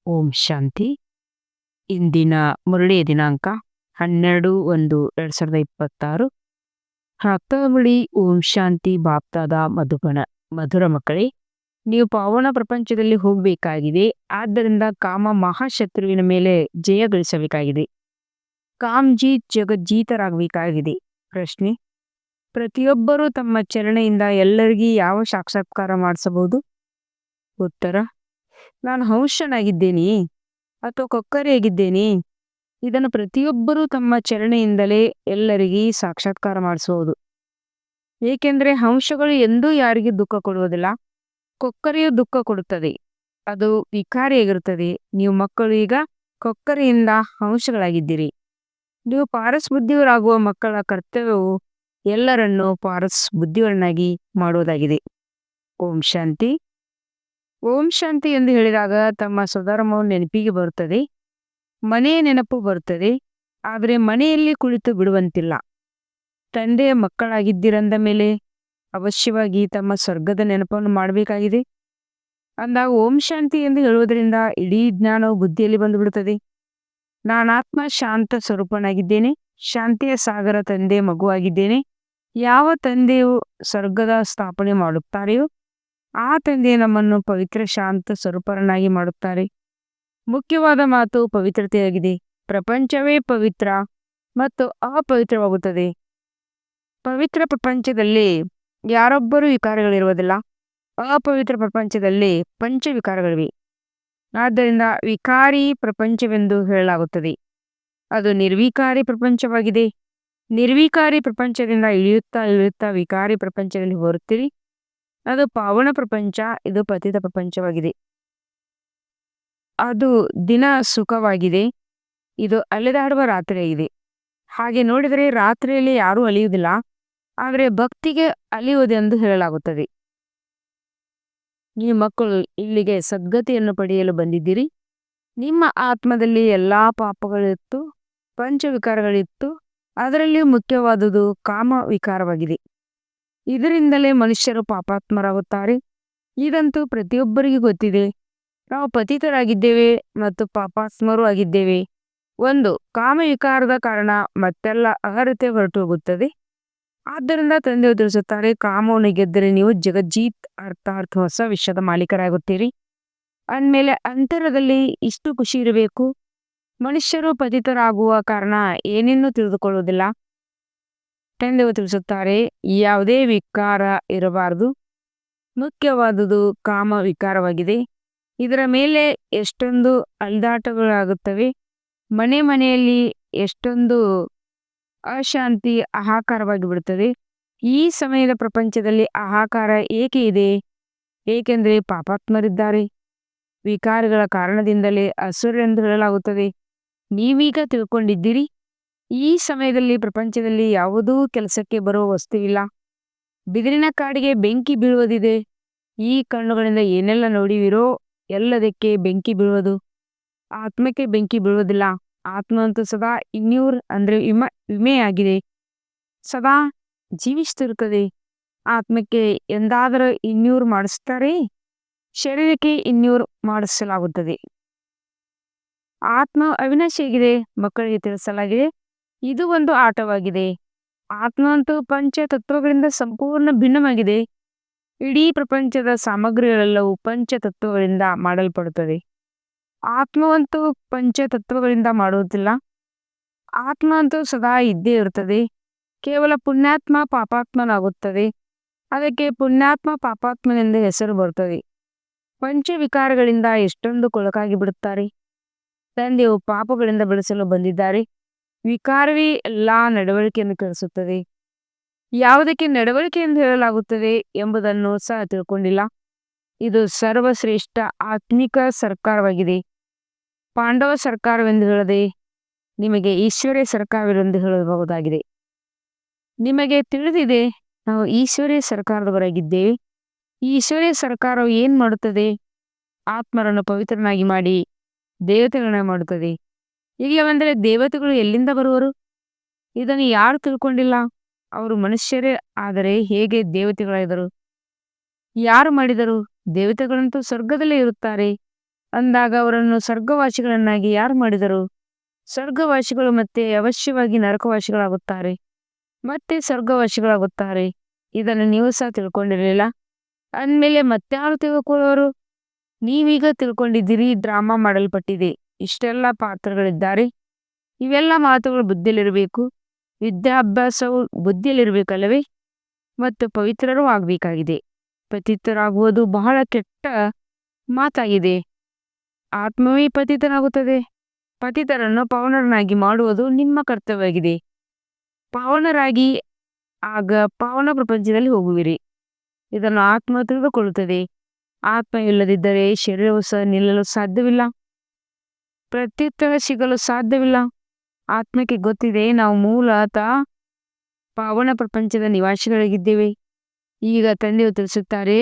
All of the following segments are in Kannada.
ಓಂ ಶಾಂತಿ. ಇಂದಿನ ಮುರಳಿಯ ದಿನಾಂಕ 12/1/2026. ಪ್ರಾತಃವಳಿ ಓಂ ಶಾಂತಿ ಬಾಪ್ತಾದ ಮಧುಬನ. ಮಧುರ ಮಕ್ಕಳೇ, ನೀವು ಪಾವನ ಪ್ರಪಂಚದಲ್ಲಿ ಹೋಗಬೇಕಾಗಿದೆ. ಆದ್ದರಿಂದ ಕಾಮ ಮಹಾಶತ್ರುವಿನ ಮೇಲೆ ಜಯ ಗಳಿಸಬೇಕಾಗಿದೆ. ಕಾಮ್ಜೀತ್ ಜಗಜ್ಜೀತರಾಗಬೇಕಾಗಿದೆ. ಪ್ರಶ್ನೆ: ಪ್ರತಿಯೊಬ್ಬರೂ ತಮ್ಮ ಚರಣೆಯಿಂದ ಎಲ್ಲರಿಗೂ ಯಾವ ಸಾಕ್ಷಾತ್ಕಾರ ಮಾಡಿಸಬಹುದು? ಉತ್ತರ: ನಾನು ಹಂಸನಾಗಿದ್ದೇನೆ ಅಥವಾ ಕೊಕ್ಕರೆಯಾಗಿದ್ದೇನೆ. ಇದನ್ನು ಪ್ರತಿಯೊಬ್ಬರೂ ತಮ್ಮ ಚರಣೆಯಿಂದಲೇ ಎಲ್ಲರಿಗೂ ಸಾಕ್ಷಾತ್ಕಾರ ಮಾಡಿಸಬಹುದು. ಏಕೆಂದರೆ ಹಂಸಗಳು ಎಂದೂ ಯಾರಿಗೂ ದುಃಖ ಕೊಡುವುದಿಲ್ಲ. ಕೊಕ್ಕರೆಯು ದುಃಖ ಕೊಡುತ್ತದೆ, ಅದು ವಿಕಾರಿಯಾಗಿರುತ್ತದೆ. ನೀವು ಮಕ್ಕಳು ಈಗ ಕೊಕ್ಕರೆಯಿಂದ ಹಂಸಗಳಾಗಿದ್ದೀರಿ. ನೀವು ಪಾರಸ್ ಬುದ್ಧಿಯವರಾಗುವ ಮಕ್ಕಳ ಕರ್ತವ್ಯವು ಎಲ್ಲರನ್ನೂ ಪಾರಸ್ ಬುದ್ಧಿಯವರನ್ನಾಗಿ ಮಾಡುವುದಾಗಿದೆ. ಓಂ ಶಾಂತಿ. ಓಂ ಶಾಂತಿ ಎಂದು ಹೇಳಿದಾಗ ತಮ್ಮ ಸ್ವಧರ್ಮವು ನೆನಪಿಗೆ ಬರುತ್ತದೆ, ಮನೆಯ ನೆನಪು ಬರುತ್ತದೆ. ಆದರೆ ಮನೆಯಲ್ಲಿ ಕುಳಿತು ಬಿಡುವಂತಿಲ್ಲ. ತಂದೆಯ ಮಕ್ಕಳಾಗಿದ್ದೀರಂದ ಮೇಲೆ ಅವಶ್ಯವಾಗಿ ತಮ್ಮ ಸ್ವರ್ಗದ ನೆನಪನ್ನು ಮಾಡಬೇಕಾಗಿದೆ. ಅಂದಾಗ ಓಂ ಶಾಂತಿ ಎಂದು ಹೇಳುವುದರಿಂದ ಇಡೀ ಜ್ಞಾನವು ಬುದ್ಧಿಯಲ್ಲಿ ಬಂದುಬಿಡುತ್ತದೆ. ನಾನಾತ್ಮ ಶಾಂತ ಸ್ವರೂಪನಾಗಿದ್ದೇನೆ, ಶಾಂತಿಯ ಸಾಗರ ತಂದೆ ಮಗುವಾಗಿದ್ದೇನೆ. ಯಾವ ತಂದೆಯು ಸ್ವರ್ಗದ ಸ್ಥಾಪನೆ ಮಾಡುತ್ತಾರೆಯೋ ಆ ತಂದೆ ನಮ್ಮನ್ನು ಪವಿತ್ರ ಶಾಂತ ಸ್ವರೂಪರನ್ನಾಗಿ ಮಾಡುತ್ತಾರೆ. ಮುಖ್ಯವಾದ ಮಾತು ಪವಿತ್ರತೆಯಾಗಿದೆ. ಪ್ರಪಂಚವೇ ಪವಿತ್ರ ಮತ್ತು ಅಪವಿತ್ರವಾಗುತ್ತದೆ. ಪವಿತ್ರ ಪ್ರಪಂಚದಲ್ಲಿ ಯಾರೊಬ್ಬರೂ ವಿಕಾರಗಳಿರುವುದಿಲ್ಲ. ಅಪವಿತ್ರ ಪ್ರಪಂಚದಲ್ಲಿ ಪಂಚವಿಕಾರಗಳಿವೆ. ಆದ್ದರಿಂದ ವಿಕಾರಿ ಪ್ರಪಂಚವೆಂದು ಹೇಳಲಾಗುತ್ತದೆ. ಅದು ನಿರ್ವಿಕಾರಿ ಪ್ರಪಂಚವಾಗಿದೆ. ನಿರ್ವಿಕಾರಿ ಪ್ರಪಂಚದಿಂದ ಇಳಿಯುತ್ತಾ ಇಳಿಯುತ್ತಾ ವಿಕಾರಿ ಪ್ರಪಂಚದಲ್ಲಿ ಬರುತ್ತೀರಿ. ಅದು ಪಾವನ ಪ್ರಪಂಚ, ಇದು ಪತಿತ ಪ್ರಪಂಚವಾಗಿದೆ. ಅದು ದಿನ ಸುಖವಾಗಿದೆ, ಇದು ಅಲೆದಾಡುವ ರಾತ್ರಿಯಾಗಿದೆ. ಹಾಗೆ ನೋಡಿದರೆ ರಾತ್ರಿಯಲ್ಲಿ ಯಾರೂ ಅಲಿಯುವುದಿಲ್ಲ, ಆದರೆ ಭಕ್ತಿಗೆ ಅಲಿಯುವುದೆಂದು ಹೇಳಲಾಗುತ್ತದೆ. ನೀವು ಮಕ್ಕಳು ಇಲ್ಲಿಗೆ ಸದ್ಗತಿಯನ್ನು ಪಡೆಯಲು ಬಂದಿದ್ದೀರಿ. ನಿಮ್ಮ ಆತ್ಮದಲ್ಲಿ ಎಲ್ಲ ಪಾಪಗಳಿತ್ತು, ಪಂಚವಿಕಾರಗಳಿತ್ತು. ಅದರಲ್ಲಿಯೂ ಮುಖ್ಯವಾದುದು ಕಾಮ ವಿಕಾರವಾಗಿದೆ. ಇದರಿಂದಲೇ ಮನುಷ್ಯರು ಪಾಪಾತ್ಮರಾಗುತ್ತಾರೆ. ಇದಂತೂ ಪ್ರತಿಯೊಬ್ಬರಿಗೂ ಗೊತ್ತಿದೆ. ನಾವು ಪತಿತರಾಗಿದ್ದೇವೆ ಮತ್ತು ಪಾಪಾತ್ಮರೂ ಆಗಿದ್ದೇವೆ. ಒಂದು ಕಾಮ ವಿಕಾರದ ಕಾರಣ ಮತ್ತೆಲ್ಲ ಅರ್ಹತೆ ಹೊರಟು ಹೋಗುತ್ತದೆ. ಆದ್ದರಿಂದ ತಂದೆಯು ತಿಳಿಸುತ್ತಾರೆ, ಕಾಮವನ್ನು ಗೆದ್ದರೆ ನೀವು ಜಗಜ್ಜೀತ್ ಅರ್ಥಾತ್ ಹೊಸ ವಿಶ್ವದ ಮಾಲೀಕರಾಗುತ್ತೀರಿ. ಅಂದಮೇಲೆ ಅಂತರದಲ್ಲಿ ಇಷ್ಟು ಖುಷಿ ಇರಬೇಕು. ಮನುಷ್ಯರು ಪತಿತರಾಗುವ ಕಾರಣ ಏನೇನೂ ತಿಳಿದುಕೊಳ್ಳುವುದಿಲ್ಲ. ತಂದೆಯು ತಿಳಿಸುತ್ತಾರೆ, ಯಾವುದೇ ವಿಕಾರ ಇರಬಾರದು. ಮುಖ್ಯವಾದುದು ಕಾಮ ವಿಕಾರವಾಗಿದೆ. ಇದರ ಮೇಲೆ ಎಷ್ಟೊಂದು ಅಲ್ದಾಟಗಳಾಗುತ್ತವೆ. ಮನೆ ಮನೆಯಲ್ಲಿ ಎಷ್ಟೊಂದು ಅಶಾಂತಿ ಹಾಹಾಕಾರವಾಗಿ ಬಿಡುತ್ತದೆ. ಈ ಸಮಯದ ಪ್ರಪಂಚದಲ್ಲಿ ಹಾಹಾಕಾರ ಏಕೆ ಇದೆ? ಏಕೆಂದರೆ ಪಾಪಾತ್ಮರಿದ್ದಾರೆ. ವಿಕಾರಗಳ ಕಾರಣದಿಂದಲೇ ಅಸುರರೆಂದು ಹೇಳಲಾಗುತ್ತದೆ. ನೀವೀಗ ತಿಳ್ಕೊಂಡಿದ್ದೀರಿ. ಈ ಸಮಯದಲ್ಲಿ ಪ್ರಪಂಚದಲ್ಲಿ ಯಾವುದೂ ಕೆಲಸಕ್ಕೆ ಬರುವ ವಸ್ತುವಿಲ್ಲ. ಬಿದಿರಿನ ಕಾಡಿಗೆ ಬೆಂಕಿ ಬೀಳುವುದಿದೆ. ಈ ಕಣ್ಣುಗಳಿಂದ ಏನೆಲ್ಲ ನೋಡಿವಿರೋ ಎಲ್ಲದಕ್ಕೆ ಬೆಂಕಿ ಬೀಳುವುದು. ಆತ್ಮಕ್ಕೆ ಬೆಂಕಿ ಬೀಳುವುದಿಲ್ಲ. ಆತ್ಮ ಅಂತೂ ಸದಾ ಇನ್ಯೂರ್ ಅಂದರೆ ವಿಮೆಯಾಗಿದೆ, ಸದಾ ಜೀವಿಸ್ತಿರುತ್ತದೆ. ಆತ್ಮಕ್ಕೆ ಎಂದಾದರೂ ಇನ್ಯೂರ್ ಮಾಡಿಸ್ತಾರೆ? ಶರೀರಕ್ಕೆ ಇನ್ಯೂರ್ ಮಾಡಿಸಲಾಗುತ್ತದೆ. ಆತ್ಮ ಅವಿನಾಶಿಯಾಗಿದೆ. ಮಕ್ಕಳಿಗೆ ತಿಳಿಸಲಾಗಿದೆ, ಇದು ಒಂದು ಆಟವಾಗಿದೆ. ಆತ್ಮ ಅಂತೂ ಪಂಚತತ್ವಗಳಿಂದ ಸಂಪೂರ್ಣ ಭಿನ್ನವಾಗಿದೆ. ಇಡೀ ಪ್ರಪಂಚದ ಸಾಮಗ್ರಿಗಳೆಲ್ಲವೂ ಪಂಚತತ್ವಗಳಿಂದ ಮಾಡಲ್ಪಡುತ್ತದೆ. ಆತ್ಮವಂತೂ ಪಂಚತತ್ವಗಳಿಂದ ಮಾಡುವುದಿಲ್ಲ. ಆತ್ಮ ಅಂತೂ ಸದಾ ಇದ್ದೇ ಇರುತ್ತದೆ. ಕೇವಲ ಪುಣ್ಯಾತ್ಮ ಪಾಪಾತ್ಮನಾಗುತ್ತದೆ. ಅದಕ್ಕೆ ಪುಣ್ಯಾತ್ಮ ಪಾಪಾತ್ಮನೆಂದು ಹೆಸರು ಬರುತ್ತದೆ. ಪಂಚವಿಕಾರಗಳಿಂದ ಎಷ್ಟೊಂದು ಕೊಳಕಾಗಿ ಬಿಡುತ್ತಾರೆ. ತಂದೆಯು ಪಾಪಗಳಿಂದ ಬಿಡಿಸಲು ಬಂದಿದ್ದಾರೆ. ವಿಕಾರವೇ ಎಲ್ಲ ನಡವಳಿಕೆಯನ್ನು ಕೆಡಿಸುತ್ತದೆ. ಯಾವುದಕ್ಕೆ ನಡವಳಿಕೆ ಎಂದು ಹೇಳಲಾಗುತ್ತದೆ ಎಂಬುದನ್ನು ಸಹ ತಿಳ್ಕೊಂಡಿಲ್ಲ. ಇದು ಸರ್ವಶ್ರೇಷ್ಠ ಆತ್ಮಿಕ ಸರ್ಕಾರವಾಗಿದೆ. ಪಾಂಡವ ಸರ್ಕಾರವೆಂದು ಹೇಳದೆ ನಿಮಗೆ ಈಶ್ವರ್ಯ ಸರ್ಕಾರವೆಂದು ಹೇಳಬಹುದಾಗಿದೆ. ನಿಮಗೆ ತಿಳಿದಿದೆ, ನಾವು ಈಶ್ವರ್ಯ ಸರ್ಕಾರದವರಾಗಿದ್ದೇವೆ. ಈ ಈಶ್ವರ್ಯ ಸರ್ಕಾರವು ಏನು ಮಾಡುತ್ತದೆ? ಆತ್ಮರನ್ನು ಪವಿತ್ರನಾಗಿ ಮಾಡಿ ದೇವತೆಗಳನ್ನ ಮಾಡುತ್ತದೆ. ಹೀಗೆ ಬಂದರೆ ದೇವತೆಗಳು ಎಲ್ಲಿಂದ ಬರುವರು? ಇದನ್ನು ಯಾರು ತಿಳ್ಕೊಂಡಿಲ್ಲ. ಅವರು ಮನುಷ್ಯರೇ, ಆದರೆ ಹೇಗೆ ದೇವತೆಗಳಾದರು? ಯಾರು ಮಾಡಿದರು? ದೇವತೆಗಳಂತೂ ಸ್ವರ್ಗದಲ್ಲೇ ಇರುತ್ತಾರೆ. ಅಂದಾಗ ಅವರನ್ನು ಸ್ವರ್ಗವಾಸಿಗಳನ್ನಾಗಿ ಯಾರು ಮಾಡಿದರು? ಸ್ವರ್ಗವಾಸಿಗಳು ಮತ್ತೆ ಅವಶ್ಯವಾಗಿ ನರಕವಾಸಿಗಳಾಗುತ್ತಾರೆ, ಮತ್ತೆ ಸ್ವರ್ಗವಾಸಿಗಳಾಗುತ್ತಾರೆ. ಇದನ್ನು ನೀವು ಸಹ ತಿಳ್ಕೊಂಡಿರಲಿಲ್ಲ. ಅಂದಮೇಲೆ ಮತ್ತಾರು ತಿಳ್ಕೊಳ್ಳೋರು? ನೀವೀಗ ತಿಳ್ಕೊಂಡಿದ್ದೀರಿ, ಡ್ರಾಮಾ ಮಾಡಲ್ಪಟ್ಟಿದೆ, ಇಷ್ಟೆಲ್ಲ ಪಾತ್ರಗಳಿದ್ದಾರೆ. ಇವೆಲ್ಲ ಮಾತುಗಳು ಬುದ್ಧಿಯಲ್ಲಿರಬೇಕು. ವಿದ್ಯಾಭ್ಯಾಸವು ಬುದ್ಧಿಯಲ್ಲಿರಬೇಕಲ್ಲವೇ? ಮತ್ತು ಪವಿತ್ರರೂ ಆಗಬೇಕಾಗಿದೆ. ಪತಿತರಾಗುವುದು ಬಹಳ ಕೆಟ್ಟ ಮಾತಾಗಿದೆ. ಆತ್ಮವೇ ಪತಿತನಾಗುತ್ತದೆ. ಪತಿತರನ್ನು ಪಾವನರನ್ನಾಗಿ ಮಾಡುವುದು ನಿಮ್ಮ ಕರ್ತವ್ಯವಾಗಿದೆ. ಪಾವನರಾಗಿ ಆಗ ಪಾವನ ಪ್ರಪಂಚದಲ್ಲಿ ಹೋಗುವಿರಿ. ಇದನ್ನು ಆತ್ಮ ತಿಳಿದುಕೊಳ್ಳುತ್ತದೆ. ಆತ್ಮ ಇಲ್ಲದಿದ್ದರೆ ಶರೀರವು ಸಹ ನಿಲ್ಲಲು ಸಾಧ್ಯವಿಲ್ಲ, ಪ್ರತ್ಯುತ್ತರ ಸಿಗಲು ಸಾಧ್ಯವಿಲ್ಲ. ಆತ್ಮಕ್ಕೆ ಗೊತ್ತಿದೆ ನಾವು ಮೂಲತಃ ಪಾವನ ಪ್ರಪಂಚದ ನಿವಾಸಿಗಳಾಗಿದ್ದೇವೆ. ಈಗ ತಂದೆಯು ತಿಳಿಸುತ್ತಾರೆ,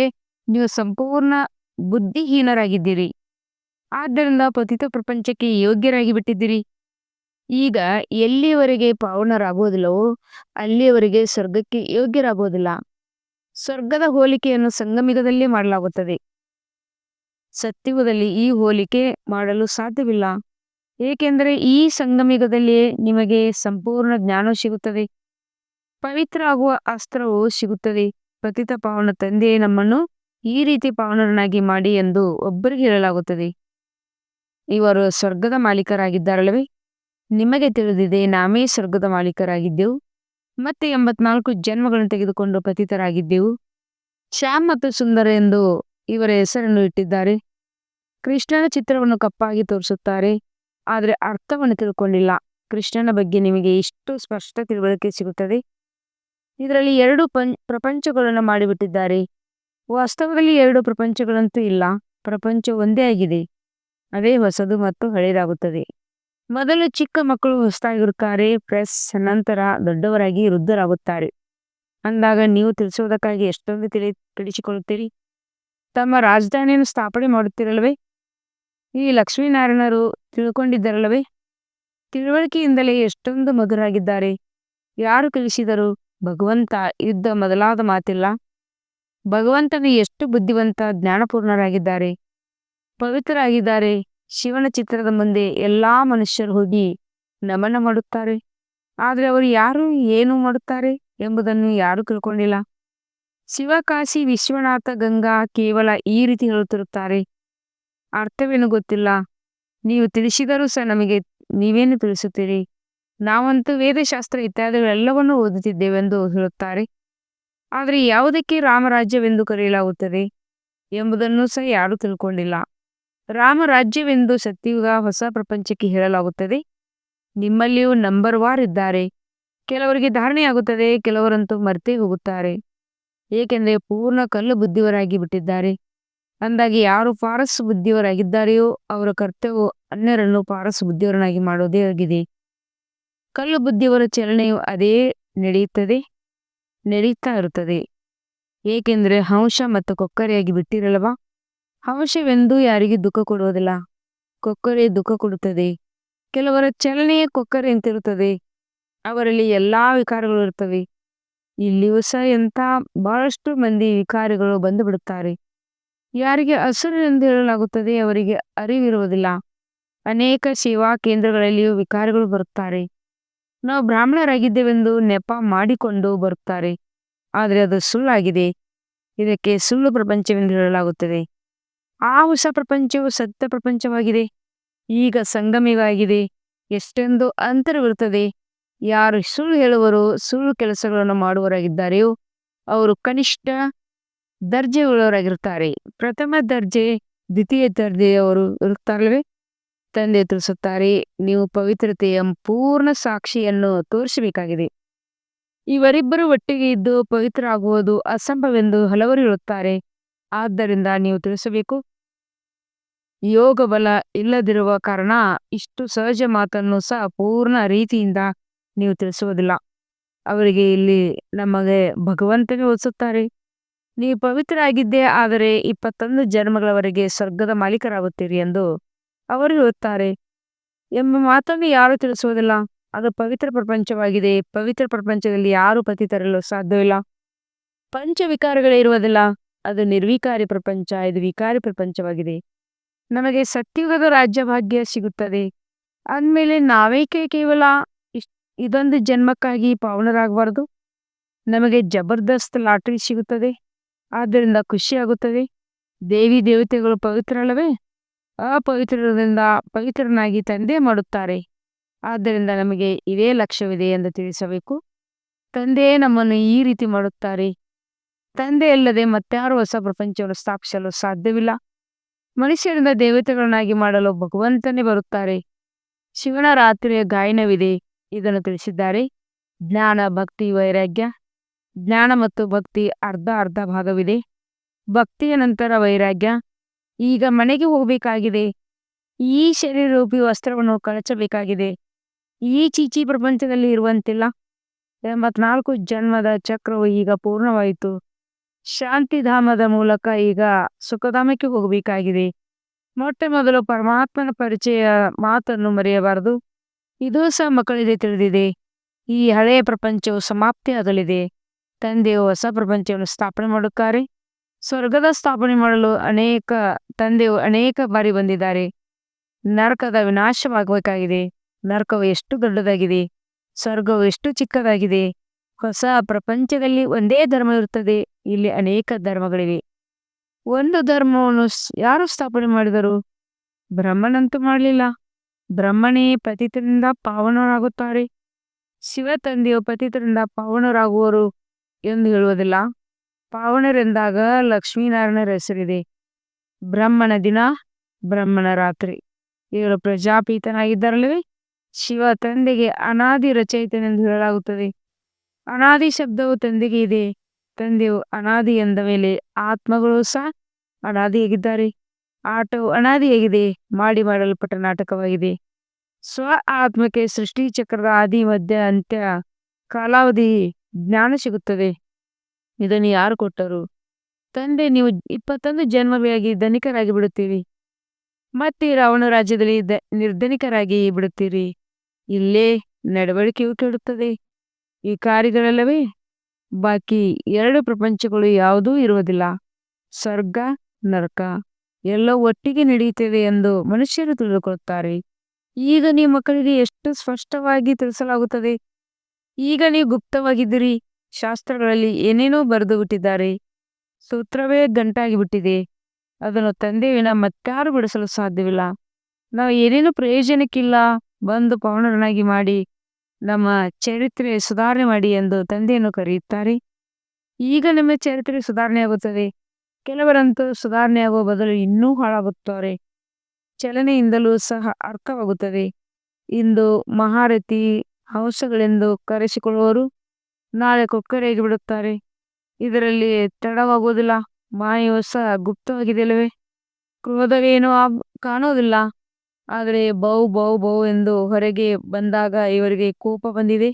ನೀವು ಸಂಪೂರ್ಣ ಬುದ್ಧಿಹೀನರಾಗಿದ್ದೀರಿ, ಆದ್ದರಿಂದ ಪತಿತ ಪ್ರಪಂಚಕ್ಕೆ ಯೋಗ್ಯರಾಗಿ ಬಿಟ್ಟಿದ್ದೀರಿ. ಈಗ ಎಲ್ಲಿಯವರೆಗೆ ಪಾವನರಾಗುವುದಿಲ್ಲವೋ ಅಲ್ಲಿಯವರೆಗೆ ಸ್ವರ್ಗಕ್ಕೆ ಯೋಗ್ಯರಾಗುವುದಿಲ್ಲ. ಸ್ವರ್ಗದ ಹೋಲಿಕೆಯನ್ನು ಸಂಗಮಿಗದಲ್ಲಿ ಮಾಡಲಾಗುತ್ತದೆ. ಸತ್ಯುಗದಲ್ಲಿ ಈ ಹೋಲಿಕೆ ಮಾಡಲು ಸಾಧ್ಯವಿಲ್ಲ, ಏಕೆಂದರೆ ಈ ಸಂಗಮಿಗದಲ್ಲಿಯೇ ನಿಮಗೆ ಸಂಪೂರ್ಣ ಜ್ಞಾನ ಸಿಗುತ್ತದೆ, ಪವಿತ್ರ ಆಗುವ ಅಸ್ತ್ರವು ಸಿಗುತ್ತದೆ. ಪತಿತ ಪಾವನ ತಂದೆಯೇ ನಮ್ಮನ್ನು ಈ ರೀತಿ ಪಾವನರನ್ನಾಗಿ ಮಾಡಿ ಎಂದು ಒಬ್ಬರಿಗೆ ಹೇಳಲಾಗುತ್ತದೆ. ಇವರು ಸ್ವರ್ಗದ ಮಾಲೀಕರಾಗಿದ್ದಾರಲ್ಲವೇ? ನಿಮಗೆ ತಿಳಿದಿದೆ, ನಾವೇ ಸ್ವರ್ಗದ ಮಾಲೀಕರಾಗಿದ್ದೆವು, ಮತ್ತೆ 84 ಜನ್ಮಗಳನ್ನು ತೆಗೆದುಕೊಂಡು ಪತಿತರಾಗಿದ್ದೆವು. ಶ್ಯಾಮ್ ಮತ್ತು ಸುಂದರ ಎಂದು ಇವರ ಹೆಸರನ್ನು ಇಟ್ಟಿದ್ದಾರೆ. ಕೃಷ್ಣನ ಚಿತ್ರವನ್ನು ಕಪ್ಪಾಗಿ ತೋರಿಸುತ್ತಾರೆ, ಆದರೆ ಅರ್ಥವನ್ನು ತಿಳ್ಕೊಂಡಿಲ್ಲ. ಕೃಷ್ಣನ ಬಗ್ಗೆ ನಿಮಗೆ ಇಷ್ಟು ಸ್ಪಷ್ಟ ತಿಳುವಳಿಕೆ ಸಿಗುತ್ತದೆ. ಇದರಲ್ಲಿ 2 ಪ್ರಪಂಚಗಳನ್ನು ಮಾಡಿಬಿಟ್ಟಿದ್ದಾರೆ. ವಾಸ್ತವದಲ್ಲಿ 2 ಪ್ರಪಂಚಗಳಂತೂ ಇಲ್ಲ, ಪ್ರಪಂಚ ಒಂದೇ ಆಗಿದೆ. ಅದೇ ಹೊಸದು ಮತ್ತು ಹಳೆಯದಾಗುತ್ತದೆ. ಮೊದಲು ಚಿಕ್ಕ ಮಕ್ಕಳು ಹೊಸದಾಗಿರುತ್ತಾರೆ, ನಂತರ ದೊಡ್ಡವರಾಗಿ ವೃದ್ಧರಾಗುತ್ತಾರೆ. ಅಂದಾಗ ನೀವು ತಿಳಿಸುವುದಕ್ಕಾಗಿ ಎಷ್ಟೊಂದು ಕೆಡಿಸಿಕೊಳ್ಳುತ್ತೀರಿ. ತಮ್ಮ ರಾಜಧಾನಿಯನ್ನು ಸ್ಥಾಪನೆ ಮಾಡುತ್ತಿರಲ್ವೇ? ಈ ಲಕ್ಷ್ಮೀನಾರಾಯಣರು ತಿಳ್ಕೊಂಡಿದ್ದರಲ್ಲವೇ? ತಿಳುವಳಿಕೆಯಿಂದಲೇ ಎಷ್ಟೊಂದು ಮಧುರಾಗಿದ್ದಾರೆ. ಯಾರು ಕಲಿಸಿದರು? ಭಗವಂತ. ಯುದ್ಧ ಮೊದಲಾದ ಮಾತಿಲ್ಲ. ಭಗವಂತನು ಎಷ್ಟು ಬುದ್ಧಿವಂತ, ಜ್ಞಾನಪೂರ್ಣರಾಗಿದ್ದಾರೆ, ಪವಿತ್ರರಾಗಿದ್ದಾರೆ. ಶಿವನ ಚಿತ್ರದ ಮುಂದೆ ಎಲ್ಲಾ ಮನುಷ್ಯರು ಹೋಗಿ ನಮನ ಮಾಡುತ್ತಾರೆ, ಆದರೆ ಅವರು ಯಾರು ಏನು ಮಾಡುತ್ತಾರೆ ಎಂಬುದನ್ನು ಯಾರು ತಿಳ್ಕೊಂಡಿಲ್ಲ. ಶಿವಕಾಶಿ ವಿಶ್ವನಾಥ ಗಂಗಾ ಕೇವಲ ಈ ರೀತಿ ಹೇಳುತ್ತಿರುತ್ತಾರೆ, ಅರ್ಥವೇನು ಗೊತ್ತಿಲ್ಲ. ನೀವು ತಿಳಿಸಿದರೂ ಸಹ ನಮಗೆ ನೀವೇನು ತಿಳಿಸುತ್ತೀರಿ? ನಾವಂತೂ ವೇದಶಾಸ್ತ್ರ ಇತ್ಯಾದಿಗಳೆಲ್ಲವನ್ನೂ ಓದುತ್ತಿದ್ದೇವೆಂದು ಹೇಳುತ್ತಾರೆ, ಆದರೆ ಯಾವುದಕ್ಕೆ ರಾಮರಾಜ್ಯವೆಂದು ಕರೆಯಲಾಗುತ್ತದೆ ಎಂಬುದನ್ನು ಸಹ ಯಾರೂ ತಿಳ್ಕೊಂಡಿಲ್ಲ. ರಾಮರಾಜ್ಯವೆಂದು ಸತ್ಯುಗ ಹೊಸ ಪ್ರಪಂಚಕ್ಕೆ ಹೇಳಲಾಗುತ್ತದೆ. ನಿಮ್ಮಲ್ಲಿಯೂ ನಂಬರ್ ವಾರ್ ಇದ್ದಾರೆ. ಕೆಲವರಿಗೆ ಧಾರಣೆಯಾಗುತ್ತದೆ, ಕೆಲವರಂತೂ ಮರ್ತೇ ಹೋಗುತ್ತಾರೆ, ಏಕೆಂದರೆ ಪೂರ್ಣ ಕಲ್ಲು ಬುದ್ಧಿವರಾಗಿ ಬಿಟ್ಟಿದ್ದಾರೆ. ಅಂದಾಗಿ ಯಾರು ಪಾರಸ್ ಬುದ್ಧಿಯವರಾಗಿದ್ದಾರೆಯೋ ಅವರ ಕರ್ತವ್ಯವು ಅನ್ಯರನ್ನು ಪಾರಸ್ ಬುದ್ಧಿಯವರನ್ನಾಗಿ ಮಾಡೋದೇ ಆಗಿದೆ. ಕಲ್ಲು ಬುದ್ಧಿಯವರ ಚಲನೆಯು ಅದೇ ನಡೀತಾ ಇರುತ್ತದೆ, ಏಕೆಂದರೆ ಹಂಸ ಮತ್ತು ಕೊಕ್ಕರೆಯಾಗಿ ಬಿಟ್ಟಿರಲ್ವಾ? ಹಂಸವೆಂದೂ ಯಾರಿಗೆ ದುಃಖ ಕೊಡುವುದಿಲ್ಲ, ಕೊಕ್ಕರೆ ದುಃಖ ಕೊಡುತ್ತದೆ. ಕೆಲವರ ಚಲನೆಯೇ ಕೊಕ್ಕರೆಯಂತಿರುತ್ತದೆ, ಅವರಲ್ಲಿ ಎಲ್ಲಾ ವಿಕಾರಗಳು ಇರ್ತವೆ. ಇಲ್ಲಿಯೂ ಸಹ ಬಹಳಷ್ಟು ಮಂದಿ ವಿಕಾರಿಗಳು ಬಂದು ಬಿಡುತ್ತಾರೆ. ಯಾರಿಗೆ ಹಸುರು ಎಂದು ಹೇಳಲಾಗುತ್ತದೆ ಅವರಿಗೆ ಅರಿವಿರುವುದಿಲ್ಲ. ಅನೇಕ ಸೇವಾ ಕೇಂದ್ರಗಳಲ್ಲಿಯೂ ವಿಕಾರಿಗಳು ಬರುತ್ತಾರೆ. ನಾವು ಬ್ರಾಹ್ಮಣರಾಗಿದ್ದೇವೆಂದು ನೆಪ ಮಾಡಿಕೊಂಡು ಬರುತ್ತಾರೆ, ಆದರೆ ಅದು ಸುಳ್ಳಾಗಿದೆ. ಇದಕ್ಕೆ ಸುಳ್ಳು ಪ್ರಪಂಚವೆಂದು ಹೇಳಲಾಗುತ್ತದೆ. ಆ ಹೊಸ ಪ್ರಪಂಚವು ಸತ್ಯ ಪ್ರಪಂಚವಾಗಿದೆ, ಈಗ ಸಂಗಮಿಗಾಗಿದೆ. ಎಷ್ಟೊಂದು ಅಂತರವಿರುತ್ತದೆ. ಯಾರು ಸುಳ್ಳು ಹೇಳುವರು, ಸುಳ್ಳು ಕೆಲಸಗಳನ್ನು ಮಾಡುವವರಾಗಿದ್ದಾರೆಯೋ ಅವರು ಕನಿಷ್ಠ ದರ್ಜೆಯುಳ್ಳವರಾಗಿರುತ್ತಾರೆ. ಪ್ರಥಮ ದರ್ಜೆ, ದ್ವಿತೀಯ ದರ್ಜೆಯವರು ಇರುತ್ತಾರಲ್ವೇ? ತಂದೆ ತಿಳಿಸುತ್ತಾರೆ, ನೀವು ಪವಿತ್ರತೆಯ ಪೂರ್ಣ ಸಾಕ್ಷಿಯನ್ನು ತೋರಿಸಬೇಕಾಗಿದೆ. ಇವರಿಬ್ಬರು ಒಟ್ಟಿಗೆ ಇದ್ದು ಪವಿತ್ರ ಆಗುವುದು ಅಸಂಭವವೆಂದು ಹಲವರು ಹೇಳುತ್ತಾರೆ. ಆದ್ದರಿಂದ ನೀವು ತಿಳಿಸಬೇಕು. ಯೋಗ ಬಲ ಇಲ್ಲದಿರುವ ಕಾರಣ ಇಷ್ಟು ಸಹಜ ಮಾತನ್ನು ಸಹ ಪೂರ್ಣ ರೀತಿಯಿಂದ ನೀವು ತಿಳಿಸುವುದಿಲ್ಲ. ಅವರಿಗೆ ಇಲ್ಲಿ ನಮಗೆ ಭಗವಂತನೇ ಓದಿಸುತ್ತಾರೆ, ನೀವು ಪವಿತ್ರ ಆಗಿದ್ದೇ ಆದರೆ 21 ಜನ್ಮಗಳವರೆಗೆ ಸ್ವರ್ಗದ ಮಾಲೀಕರಾಗುತ್ತೀರಿ ಎಂದು ಅವರು ಹೇಳುತ್ತಾರೆ ಎಂಬ ಮಾತನ್ನು ಯಾರು ತಿಳಿಸುವುದಿಲ್ಲ. ಅದು ಪವಿತ್ರ ಪ್ರಪಂಚವಾಗಿದೆ. ಪವಿತ್ರ ಪ್ರಪಂಚದಲ್ಲಿ ಯಾರು ಪತಿತರಲು ಸಾಧ್ಯವಿಲ್ಲ. ಪಂಚವಿಕಾರಗಳೇ ಇರುವುದಿಲ್ಲ. ಅದು ನಿರ್ವಿಕಾರಿ ಪ್ರಪಂಚ, ಇದು ವಿಕಾರಿ ಪ್ರಪಂಚವಾಗಿದೆ. ನಮಗೆ ಸತ್ಯುಗದ ರಾಜ್ಯಭಾಗ್ಯ ಸಿಗುತ್ತದೆ. ಅಂದಮೇಲೆ ನಾವೇಕೆ ಕೇವಲ ಇಷ್ ಇದೊಂದು ಜನ್ಮಕ್ಕಾಗಿ ಪಾವನರಾಗಬಾರ್ದು? ನಮಗೆ ಜಬರ್ದಸ್ತ್ ಲಾಟರಿ ಸಿಗುತ್ತದೆ. ಆದ್ದರಿಂದ ಖುಷಿಯಾಗುತ್ತದೆ. ದೇವಿ ದೇವತೆಗಳು ಪವಿತ್ರರಲ್ಲವೇ? ಅಪವಿತ್ರರಿಂದ ಪವಿತ್ರನಾಗಿ ತಂದೆ ಮಾಡುತ್ತಾರೆ. ಆದ್ದರಿಂದ ನಮಗೆ ಇದೇ ಲಕ್ಷ್ಯವಿದೆ ಎಂದು ತಿಳಿಸಬೇಕು. ತಂದೆಯೇ ನಮ್ಮನ್ನು ಈ ರೀತಿ ಮಾಡುತ್ತಾರೆ. ತಂದೆ ಅಲ್ಲದೆ ಮತ್ಯಾರು ಹೊಸ ಪ್ರಪಂಚವನ್ನು ಸ್ಥಾಪಿಸಲು ಸಾಧ್ಯವಿಲ್ಲ. ಮನುಷ್ಯರಿಂದ ದೇವತೆಗಳನ್ನಾಗಿ ಮಾಡಲು ಭಗವಂತನೇ ಬರುತ್ತಾರೆ. ಶಿವನ ರಾತ್ರಿಯ ಗಾಯನವಿದೆ, ಇದನ್ನು ತಿಳಿಸಿದ್ದಾರೆ. ಜ್ಞಾನ, ಭಕ್ತಿ, ವೈರಾಗ್ಯ. ಜ್ಞಾನ ಮತ್ತು ಭಕ್ತಿ ಅರ್ಧ ಅರ್ಧ ಭಾಗವಿದೆ. ಭಕ್ತಿಯ ನಂತರ ವೈರಾಗ್ಯ. ಈಗ ಮನೆಗೆ ಹೋಗಬೇಕಾಗಿದೆ. ಈ ಶರೀರರೂಪಿ ವಸ್ತ್ರವನ್ನು ಕಳಚಬೇಕಾಗಿದೆ. ಈ ಚೀಚಿ ಪ್ರಪಂಚದಲ್ಲಿ ಇರುವಂತಿಲ್ಲ. 84 ಜನ್ಮದ ಚಕ್ರವು ಈಗ ಪೂರ್ಣವಾಯಿತು. ಶಾಂತಿಧಾಮದ ಮೂಲಕ ಈಗ ಸುಖಧಾಮಕ್ಕೆ ಹೋಗಬೇಕಾಗಿದೆ. ಮೊಟ್ಟ ಮೊದಲು ಪರಮಾತ್ಮನ ಪರಿಚಯ ಮಾತನ್ನು ಮರೆಯಬಾರದು. ಇದೂ ಸಹ ಮಕ್ಕಳಿಗೆ ತಿಳಿದಿದೆ. ಈ ಹಳೆಯ ಪ್ರಪಂಚವು ಸಮಾಪ್ತಿಯಾಗಲಿದೆ. ತಂದೆಯು ಹೊಸ ಪ್ರಪಂಚವನ್ನು ಸ್ಥಾಪನೆ ಮಾಡುತ್ತಾರೆ. ಸ್ವರ್ಗದ ಸ್ಥಾಪನೆ ಮಾಡಲು ತಂದೆಯು ಅನೇಕ ಬಾರಿ ಬಂದಿದ್ದಾರೆ. ನರಕದ ವಿನಾಶವಾಗಬೇಕಾಗಿದೆ. ನರಕವು ಎಷ್ಟು ದೊಡ್ಡದಾಗಿದೆ, ಸ್ವರ್ಗವು ಎಷ್ಟು ಚಿಕ್ಕದಾಗಿದೆ. ಹೊಸ ಪ್ರಪಂಚದಲ್ಲಿ ಒಂದೇ ಧರ್ಮ ಇರುತ್ತದೆ. ಇಲ್ಲಿ ಅನೇಕ ಧರ್ಮಗಳಿವೆ. ಒಂದು ಧರ್ಮವನ್ನು ಯಾರು ಸ್ಥಾಪನೆ ಮಾಡಿದರು? ಬ್ರಹ್ಮನಂತೂ ಮಾಡಲಿಲ್ಲ. ಬ್ರಹ್ಮನೇ ಪತಿತರಿಂದ ಪಾವನರಾಗುತ್ತಾರೆ. ಶಿವ ತಂದೆಯು ಪತಿತರಿಂದ ಪಾವನರಾಗುವರು ಎಂದು ಹೇಳುವುದಿಲ್ಲ. ಪಾವನರೆಂದಾಗ ಲಕ್ಷ್ಮೀನಾರಾಯಣರ ಹೆಸರಿದೆ. ಬ್ರಹ್ಮನ ದಿನ, ಬ್ರಹ್ಮನ ರಾತ್ರಿ. ಇವರು ಪ್ರಜಾಪೀತನಾಗಿದ್ದಾರಲ್ಲವೇ? ಶಿವ ತಂದೆಗೆ ಅನಾದಿ ರಚಯಿತನೆಂದು ಹೇಳಲಾಗುತ್ತದೆ. ಅನಾದಿ ಶಬ್ದವು ತಂದೆಗೆ ಇದೆ. ತಂದೆಯು ಅನಾದಿ ಎಂದ ಮೇಲೆ ಆತ್ಮಗಳು ಸಹ ಅನಾದಿಯಾಗಿದ್ದಾರೆ. ಆಟವು ಅನಾದಿಯಾಗಿದೆ, ಮಾಡಲ್ಪಟ್ಟ ನಾಟಕವಾಗಿದೆ. ಸ್ವ ಆತ್ಮಕ್ಕೆ ಸೃಷ್ಟಿ ಚಕ್ರದ ಆದಿ, ಮಧ್ಯ, ಅಂತ್ಯ, ಕಾಲಾವಧಿ ಜ್ಞಾನ ಸಿಗುತ್ತದೆ. ಇದನ್ನು ಯಾರು ಕೊಟ್ಟರು? ತಂದೆ. ನೀವು 21 ಜನ್ಮವಾಗಿ ಧನಿಕರಾಗಿ ಬಿಡುತ್ತೀರಿ. ಮತ್ತೆ ರಾವಣ ರಾಜ್ಯದಲ್ಲಿ ನಿರ್ಧನಿಕರಾಗಿ ಬಿಡುತ್ತೀರಿ. ಇಲ್ಲೇ ನಡವಳಿಕೆಯು ಕೆಡುತ್ತದೆ. ಈ ಕಾರ್ಯಗಳಲ್ಲವೇ? ಬಾಕಿ 2 ಪ್ರಪಂಚಗಳು ಯಾವುದೂ ಇರುವುದಿಲ್ಲ. ಸ್ವರ್ಗ, ನರಕ ಎಲ್ಲವೂ ಒಟ್ಟಿಗೆ ನಡೆಯುತ್ತದೆ ಎಂದು ಮನುಷ್ಯರು ತಿಳಿದುಕೊಳ್ಳುತ್ತಾರೆ. ಈಗ ನೀವು ಮಕ್ಕಳಿಗೆ ಎಷ್ಟು ಸ್ಪಷ್ಟವಾಗಿ ತಿಳಿಸಲಾಗುತ್ತದೆ. ಈಗ ನೀವು ಗುಪ್ತವಾಗಿದ್ದೀರಿ. ಶಾಸ್ತ್ರಗಳಲ್ಲಿ ಏನೇನೋ ಬರೆದು ಬಿಟ್ಟಿದ್ದಾರೆ. ಸೂತ್ರವೇ ಗಂಟಾಗಿ ಬಿಟ್ಟಿದೆ. ಅದನ್ನು ತಂದೆ ವಿನ ಮತ್ತಾರು ಬಿಡಿಸಲು ಸಾಧ್ಯವಿಲ್ಲ. ನಾವು ಏನೇನು ಪ್ರಯೋಜನಕ್ಕಿಲ್ಲ, ಬಂದು ಪವನರನ್ನಾಗಿ ಮಾಡಿ ನಮ್ಮ ಚರಿತ್ರೆ ಸುಧಾರಣೆ ಮಾಡಿ ಎಂದು ತಂದೆಯನ್ನು ಕರೆಯುತ್ತಾರೆ. ಈಗ ನಮ್ಮ ಚರಿತ್ರೆ ಸುಧಾರಣೆಯಾಗುತ್ತದೆ. ಕೆಲವರಂತೂ ಸುಧಾರಣೆಯಾಗುವ ಬದಲು ಇನ್ನೂ ಹಾಳಾಗುತ್ತಾರೆ. ಚಲನೆಯಿಂದಲೂ ಸಹ ಅರ್ಥವಾಗುತ್ತದೆ. ಇಂದು ಮಹಾರಥಿ ಹಂಸಗಳೆಂದು ಕರೆಸಿಕೊಳ್ಳುವವರು ನಾಳೆ ಕೊಕ್ಕರೆಯಾಗಿ ಬಿಡುತ್ತಾರೆ. ಇದರಲ್ಲಿ ತಡವಾಗುವುದಿಲ್ಲ. ಮಾಯೆಯು ಸಹ ಗುಪ್ತವಾಗಿದೆಯಲ್ಲವೇ? ಕ್ರೋಧವೇನೋ ಕಾಣುವುದಿಲ್ಲ. ಆದರೆ ಬೌ ಬೌ ಬೌ ಎಂದು ಹೊರಗೆ ಬಂದಾಗ ಇವರಿಗೆ ಕೋಪ ಬಂದಿದೆ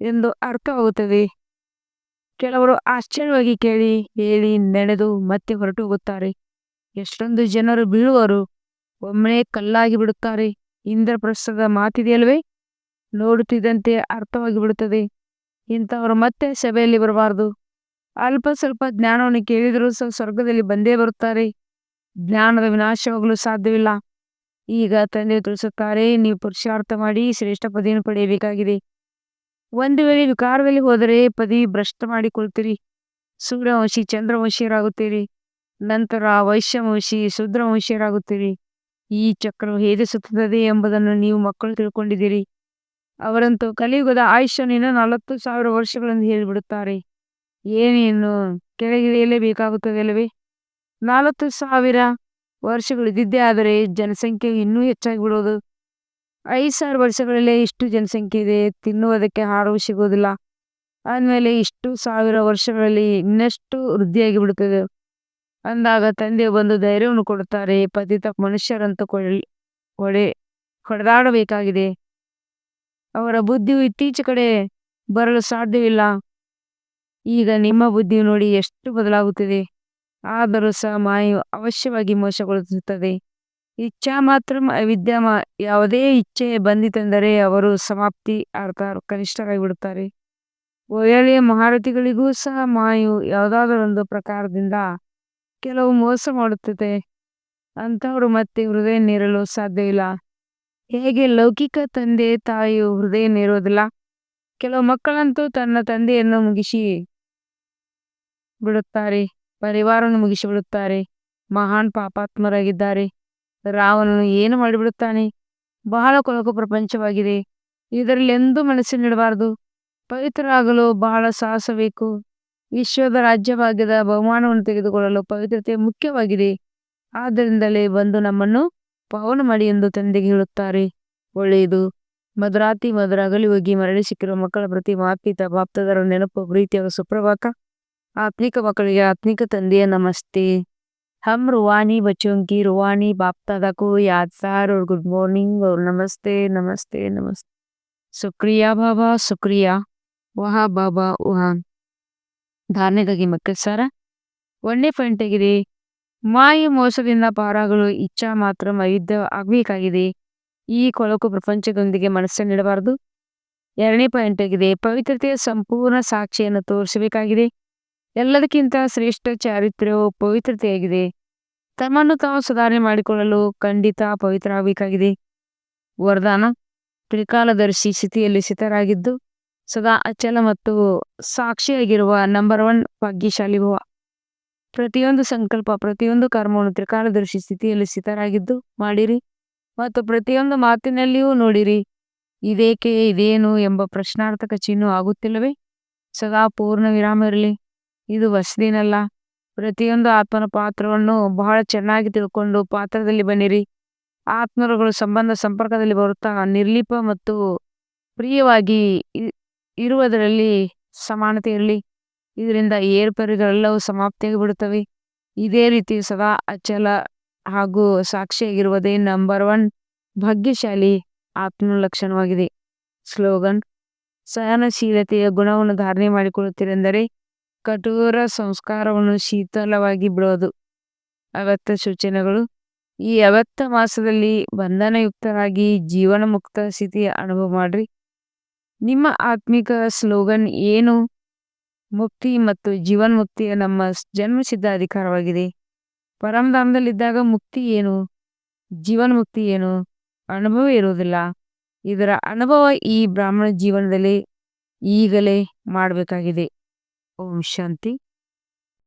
ಎಂದು ಅರ್ಥವಾಗುತ್ತದೆ. ಕೆಲವರು ಆಶ್ಚರ್ಯವಾಗಿ ಕೇಳಿ ಹೇಳಿ ನಡೆದು ಮತ್ತೆ ಹೊರಟು ಹೋಗುತ್ತಾರೆ. ಎಷ್ಟೊಂದು ಜನರು ಬೀಳುವರು, ಒಮ್ಮೆ ಕಲ್ಲಾಗಿ ಬಿಡುತ್ತಾರೆ. ಇಂದ್ರಪ್ರಸ್ಥದ ಮಾತಿದೆಯಲ್ವೇ? ನೋಡುತ್ತಿದ್ದಂತೆ ಅರ್ಥವಾಗಿ ಬಿಡುತ್ತದೆ. ಇಂಥವರು ಮತ್ತೆ ಸಭೆಯಲ್ಲಿ ಬರಬಾರದು. ಅಲ್ಪ ಸ್ವಲ್ಪ ಜ್ಞಾನವನ್ನು ಕೇಳಿದರೂ ಸಹ ಸ್ವರ್ಗದಲ್ಲಿ ಬಂದೇ ಬರುತ್ತಾರೆ. ಜ್ಞಾನದ ವಿನಾಶವಾಗಲು ಸಾಧ್ಯವಿಲ್ಲ. ಈಗ ತಂದೆ ತಿಳಿಸುತ್ತಾರೆ, ನೀವು ಪುರುಷಾರ್ಥ ಮಾಡಿ ಶ್ರೇಷ್ಠ ಪದವಿಯನ್ನು ಪಡೆಯಬೇಕಾಗಿದೆ. ಒಂದು ವೇಳೆ ವಿಕಾರದಲ್ಲಿ ಹೋದರೆ ಪದವಿ ಭ್ರಷ್ಟ ಮಾಡಿಕೊಳ್ತೀರಿ. ಸೂರ್ಯವಂಶಿ ಚಂದ್ರವಂಶಿಯರಾಗುತ್ತೀರಿ. ನಂತರ ವೈಶ್ಯವಂಶಿ ಶೂದ್ರವಂಶಿಯರಾಗುತ್ತೀರಿ. ಈ ಚಕ್ರವು ಹೇಗೆ ಸುತ್ತುತ್ತದೆ ಎಂಬುದನ್ನು ನೀವು ಮಕ್ಕಳು ತಿಳ್ಕೊಂಡಿದ್ದೀರಿ. ಅವರಂತೂ ಕಲಿಯುಗದ ಆಯುಷ್ಯನ್ನು ಇನ್ನೂ 40,000 ವರ್ಷಗಳೆಂದು ಹೇಳಿಬಿಡುತ್ತಾರೆ. ಏನೇನು ಕೆಳಗಿಳಿಯಲೇಬೇಕಾಗುತ್ತದೆ ಅಲ್ಲವೇ? 40,000 ವರ್ಷಗಳು ಇದ್ದಿದ್ದೇ ಆದರೆ ಜನಸಂಖ್ಯೆ ಇನ್ನೂ ಹೆಚ್ಚಾಗಿ ಬಿಡುವುದು. 5,000 ವರ್ಷಗಳಲ್ಲೇ ಇಷ್ಟು ಜನಸಂಖ್ಯೆ ಇದೆ. ತಿನ್ನುವುದಕ್ಕೆ ಆಹಾರವೂ ಸಿಗುವುದಿಲ್ಲ. ಆದಮೇಲೆ ಇಷ್ಟು 1,000 ವರ್ಷಗಳಲ್ಲಿ ಇನ್ನಷ್ಟು ವೃದ್ಧಿಯಾಗಿ ಬಿಡುತ್ತದೆ. ಅಂದಾಗ ತಂದೆಯು ಬಂದು ಧೈರ್ಯವನ್ನು ಕೊಡುತ್ತಾರೆ. ಪತಿತ ಮನುಷ್ಯರಂತೂ ಹೊಡೆದಾಡಬೇಕಾಗಿದೆ. ಅವರ ಬುದ್ಧಿಯು ಇತ್ತೀಚೆ ಕಡೆ ಬರಲು ಸಾಧ್ಯವಿಲ್ಲ. ಈಗ ನಿಮ್ಮ ಬುದ್ಧಿಯು ನೋಡಿ ಎಷ್ಟು ಬದಲಾಗುತ್ತಿದೆ. ಆದರೂ ಸಹ ಮಾಯು ಅವಶ್ಯವಾಗಿ ಮೋಸಗೊಳಿಸುತ್ತದೆ. ಇಚ್ಛಾ ಮಾತ್ರ ಅವಿದ್ಯಾ ಯಾವುದೇ ಇಚ್ಛೆ ಬಂದಿತೆಂದರೆ ಅವರು ಸಮಾಪ್ತಿ ಅರ್ಥಾತ್ ಕನಿಷ್ಠರಾಗಿ ಬಿಡುತ್ತಾರೆ. ಒಳ್ಳೆಯ ಮಹಾರಥಿಗಳಿಗೂ ಸಹ ಮಾಯು ಯಾವುದಾದರೊಂದು ಪ್ರಕಾರದಿಂದ ಕೆಲವು ಮೋಸ ಮಾಡುತ್ತದೆ. ಅಂಥವ್ರು ಮತ್ತೆ ಹೃದಯ ನೀರಲು ಸಾಧ್ಯವಿಲ್ಲ. ಹೇಗೆ ಲೌಕಿಕ ತಂದೆ ತಾಯಿಯು ಹೃದಯ ನೀರೋದಿಲ್ಲ, ಕೆಲವು ಮಕ್ಕಳಂತೂ ತನ್ನ ತಂದೆಯನ್ನು ಮುಗಿಸಿ ಬಿಡುತ್ತಾರೆ, ಪರಿವಾರವನ್ನು ಮುಗಿಸಿ ಬಿಡುತ್ತಾರೆ. ಮಹಾನ್ ಪಾಪಾತ್ಮರಾಗಿದ್ದಾರೆ. ರಾವಣನು ಏನು ಮಾಡಿಬಿಡುತ್ತಾನೆ. ಬಹಳ ಕೊಳಕು ಪ್ರಪಂಚವಾಗಿದೆ. ಇದರಲ್ಲಿ ಎಂದೂ ಮನಸ್ಸಿನಿಡಬಾರದು. ಪವಿತ್ರರಾಗಲು ಬಹಳ ಸಾಹಸ ಬೇಕು. ವಿಶ್ವದ ರಾಜ್ಯಭಾಗ್ಯದ ಬಹುಮಾನವನ್ನು ತೆಗೆದುಕೊಳ್ಳಲು ಪವಿತ್ರತೆ ಮುಖ್ಯವಾಗಿದೆ. ಆದ್ದರಿಂದಲೇ ಬಂದು ನಮ್ಮನ್ನು ಪಾವನ ಮಾಡಿ ಎಂದು ತಂದೆಗೆ ಹೇಳುತ್ತಾರೆ. ಒಳ್ಳೆಯದು. ಮಧುರಾತಿ ಮಧುರ ಅಗಲಿ ಹೋಗಿ ಮರಳಿ ಸಿಕ್ಕಿರುವ ಮಕ್ಕಳ ಪ್ರತಿ ಮಾತ್ಪಿತ ಬಾಪ್ತದರ ನೆನಪು ಪ್ರೀತಿ ಹಾಗೂ ಸುಪ್ರಭಾತ. ಆತ್ಮಿಕ ಮಕ್ಕಳಿಗೆ ಆತ್ಮಿಕ ತಂದೆಯ ನಮಸ್ತೆ. हम रूहानी बच्चों की रूहानी बाप दादा को याद सार और गुड मॉर्निंग और नमस्ते नमस्ते नमस्ते. शुक्रिया बाबा, शुक्रिया. वहाँ ಬಾಬಾ ವಹಾಂ. ಧಾರಣೆಗಾಗಿ ಮಕ್ಕಳ ಸಾರ. 1ನೇ ಪಾಯಿಂಟ್ ಆಗಿದೆ, ಮಾಯೆ ಮೋಸದಿಂದ ಪಾರಾಗಲು ಇಚ್ಛಾ ಮಾತ್ರ ವೈವಿಧ್ಯ ಆಗಬೇಕಾಗಿದೆ. ಈ ಕೊಳಕು ಪ್ರಪಂಚದೊಂದಿಗೆ ಮನಸ್ಸನ್ನಿಡಬಾರದು. 2ನೇ ಪಾಯಿಂಟ್ ಆಗಿದೆ, ಪವಿತ್ರತೆಯ ಸಂಪೂರ್ಣ ಸಾಕ್ಷಿಯನ್ನು ತೋರಿಸಬೇಕಾಗಿದೆ. ಎಲ್ಲದಕ್ಕಿಂತ ಶ್ರೇಷ್ಠ ಚಾರಿತ್ರ್ಯವು ಪವಿತ್ರತೆಯಾಗಿದೆ. ತಮ್ಮನ್ನು ತಾವು ಸುಧಾರಣೆ ಮಾಡಿಕೊಳ್ಳಲು ಖಂಡಿತ ಪವಿತ್ರ ಆಗಬೇಕಾಗಿದೆ. ವರದಾನ, ತ್ರಿಕಾಲದರ್ಶಿ ಸ್ಥಿತಿಯಲ್ಲಿ ಸ್ಥಿತರಾಗಿದ್ದು ಸದಾ ಅಚಲ ಮತ್ತು ಸಾಕ್ಷಿಯಾಗಿರುವ ನಂಬರ್ 1 ಭಾಗ್ಯಶಾಲಿ ಭವ. ಪ್ರತಿಯೊಂದು ಸಂಕಲ್ಪ, ಪ್ರತಿಯೊಂದು ಕರ್ಮವನ್ನು ತ್ರಿಕಾಲದರ್ಶಿ ಸ್ಥಿತಿಯಲ್ಲಿ ಸ್ಥಿತರಾಗಿದ್ದು ಮಾಡಿರಿ ಮತ್ತು ಪ್ರತಿಯೊಂದು ಮಾತಿನಲ್ಲಿಯೂ ನೋಡಿರಿ. ಇದೇಕೆ, ಇದೇನು ಎಂಬ ಪ್ರಶ್ನಾರ್ಥಕ ಚಿಹ್ನೆ ಆಗುತ್ತಿಲ್ಲವೇ? ಸದಾ ಪೂರ್ಣ ವಿರಾಮ ಇರಲಿ. ಇದು ಹೊಸದೇನಲ್ಲ. ಪ್ರತಿಯೊಂದು ಆತ್ಮನ ಪಾತ್ರವನ್ನು ಬಹಳ ಚೆನ್ನಾಗಿ ತಿಳ್ಕೊಂಡು ಪಾತ್ರದಲ್ಲಿ ಬನ್ನಿರಿ. ಆತ್ಮರುಗಳು ಸಂಬಂಧ ಸಂಪರ್ಕದಲ್ಲಿ ಬರುತ್ತಾ ನಿರ್ಲಿಪ ಮತ್ತು ಪ್ರಿಯವಾಗಿ ಇರುವುದರಲ್ಲಿ ಸಮಾನತೆ ಇರಲಿ. ಇದರಿಂದ ಏರ್ಪೇರುಗಳೆಲ್ಲವೂ ಸಮಾಪ್ತಿಯಾಗಿ ಬಿಡುತ್ತವೆ. ಇದೇ ರೀತಿ ಸದಾ ಅಚಲ ಹಾಗೂ ಸಾಕ್ಷಿಯಾಗಿರುವುದೇ ನಂಬರ್ 1 ಭಾಗ್ಯಶಾಲಿ ಆತ್ಮನ ಲಕ್ಷಣವಾಗಿದೆ. ಸ್ಲೋಗನ್, ಸಹನಶೀಲತೆಯ ಗುಣವನ್ನು ಧಾರಣೆ ಮಾಡಿಕೊಳ್ಳುತ್ತೀರೆಂದರೆ ಕಠೋರ ಸಂಸ್ಕಾರವನ್ನು ಶೀತಲವಾಗಿ ಬಿಡೋದು. ಅವ್ಯಕ್ತ ಸೂಚನೆಗಳು, ಈ ಅವ್ಯಕ್ತ ಮಾಸದಲ್ಲಿ ಬಂಧನಯುಕ್ತರಾಗಿ ಜೀವನ ಮುಕ್ತ ಸ್ಥಿತಿಯ ಅನುಭವ ಮಾಡ್ರಿ. ನಿಮ್ಮ ಆತ್ಮಿಕ ಸ್ಲೋಗನ್ ಏನು? ಮುಕ್ತಿ ಮತ್ತು ಜೀವನ್ಮುಕ್ತಿಯ ನಮ್ಮ ಜನ್ಮಸಿದ್ಧ ಅಧಿಕಾರವಾಗಿದೆ. ಪರಮಧಾಮದಲ್ಲಿದ್ದಾಗ ಮುಕ್ತಿ ಏನು, ಜೀವನ್ಮುಕ್ತಿ ಏನು ಅನುಭವ ಇರುವುದಿಲ್ಲ. ಇದರ ಅನುಭವ ಈ ಬ್ರಾಹ್ಮಣ ಜೀವನದಲ್ಲಿ ಈಗಲೇ ಮಾಡಬೇಕಾಗಿದೆ. ಓಂ ಶಾಂತಿ.